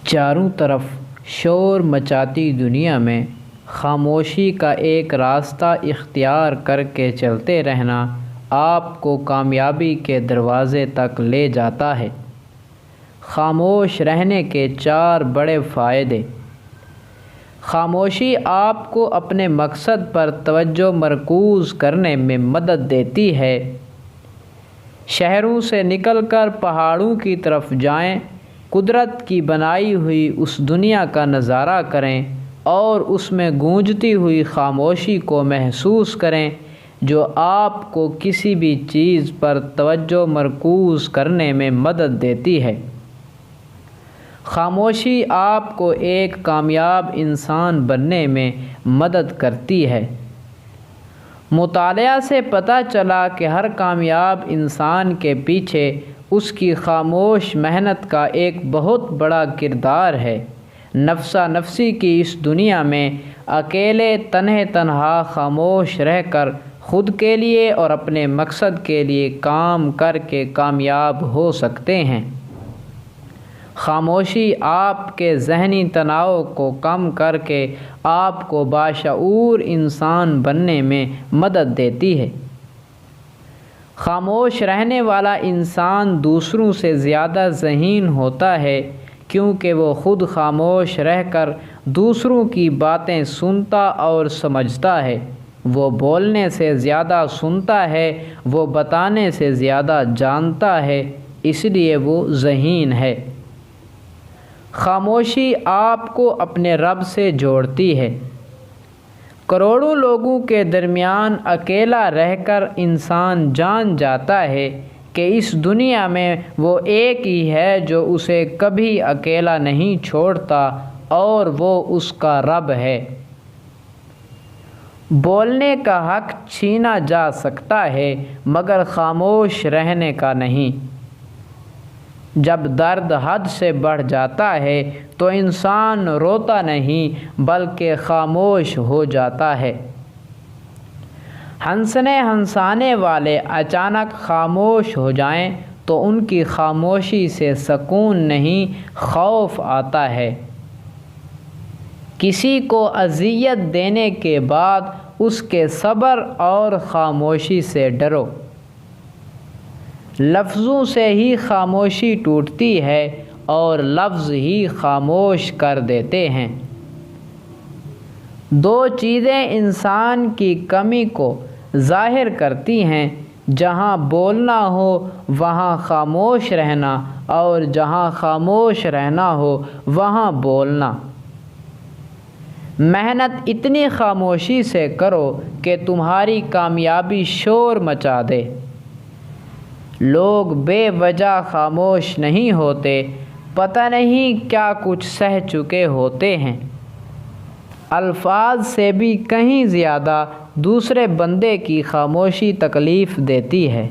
چاروں طرف شور مچاتی دنیا میں خاموشی کا ایک راستہ اختیار کر کے چلتے رہنا آپ کو کامیابی کے دروازے تک لے جاتا ہے۔ خاموش رہنے کے 4 بڑے فائدے۔ خاموشی آپ کو اپنے مقصد پر توجہ مرکوز کرنے میں مدد دیتی ہے۔ شہروں سے نکل کر پہاڑوں کی طرف جائیں، قدرت کی بنائی ہوئی اس دنیا کا نظارہ کریں اور اس میں گونجتی ہوئی خاموشی کو محسوس کریں جو آپ کو کسی بھی چیز پر توجہ مرکوز کرنے میں مدد دیتی ہے۔ خاموشی آپ کو ایک کامیاب انسان بننے میں مدد کرتی ہے۔ مطالعہ سے پتہ چلا کہ ہر کامیاب انسان کے پیچھے اس کی خاموش محنت کا ایک بہت بڑا کردار ہے۔ نفسا نفسی کی اس دنیا میں اکیلے تنہا خاموش رہ کر خود کے لیے اور اپنے مقصد کے لیے کام کر کے کامیاب ہو سکتے ہیں۔ خاموشی آپ کے ذہنی تناؤ کو کم کر کے آپ کو باشعور انسان بننے میں مدد دیتی ہے۔ خاموش رہنے والا انسان دوسروں سے زیادہ ذہین ہوتا ہے کیونکہ وہ خود خاموش رہ کر دوسروں کی باتیں سنتا اور سمجھتا ہے۔ وہ بولنے سے زیادہ سنتا ہے، وہ بتانے سے زیادہ جانتا ہے، اس لیے وہ ذہین ہے۔ خاموشی آپ کو اپنے رب سے جوڑتی ہے۔ کروڑوں لوگوں کے درمیان اکیلا رہ کر انسان جان جاتا ہے کہ اس دنیا میں وہ ایک ہی ہے جو اسے کبھی اکیلا نہیں چھوڑتا اور وہ اس کا رب ہے۔ بولنے کا حق چھینا جا سکتا ہے مگر خاموش رہنے کا نہیں۔ جب درد حد سے بڑھ جاتا ہے تو انسان روتا نہیں بلکہ خاموش ہو جاتا ہے۔ ہنسانے والے اچانک خاموش ہو جائیں تو ان کی خاموشی سے سکون نہیں، خوف آتا ہے۔ کسی کو اذیت دینے کے بعد اس کے صبر اور خاموشی سے ڈرو۔ لفظوں سے ہی خاموشی ٹوٹتی ہے اور لفظ ہی خاموش کر دیتے ہیں۔ 2 چیزیں انسان کی کمی کو ظاہر کرتی ہیں، جہاں بولنا ہو وہاں خاموش رہنا اور جہاں خاموش رہنا ہو وہاں بولنا۔ محنت اتنی خاموشی سے کرو کہ تمہاری کامیابی شور مچا دے۔ لوگ بے وجہ خاموش نہیں ہوتے، پتہ نہیں کیا کچھ سہ چکے ہوتے ہیں۔ الفاظ سے بھی کہیں زیادہ دوسرے بندے کی خاموشی تکلیف دیتی ہے۔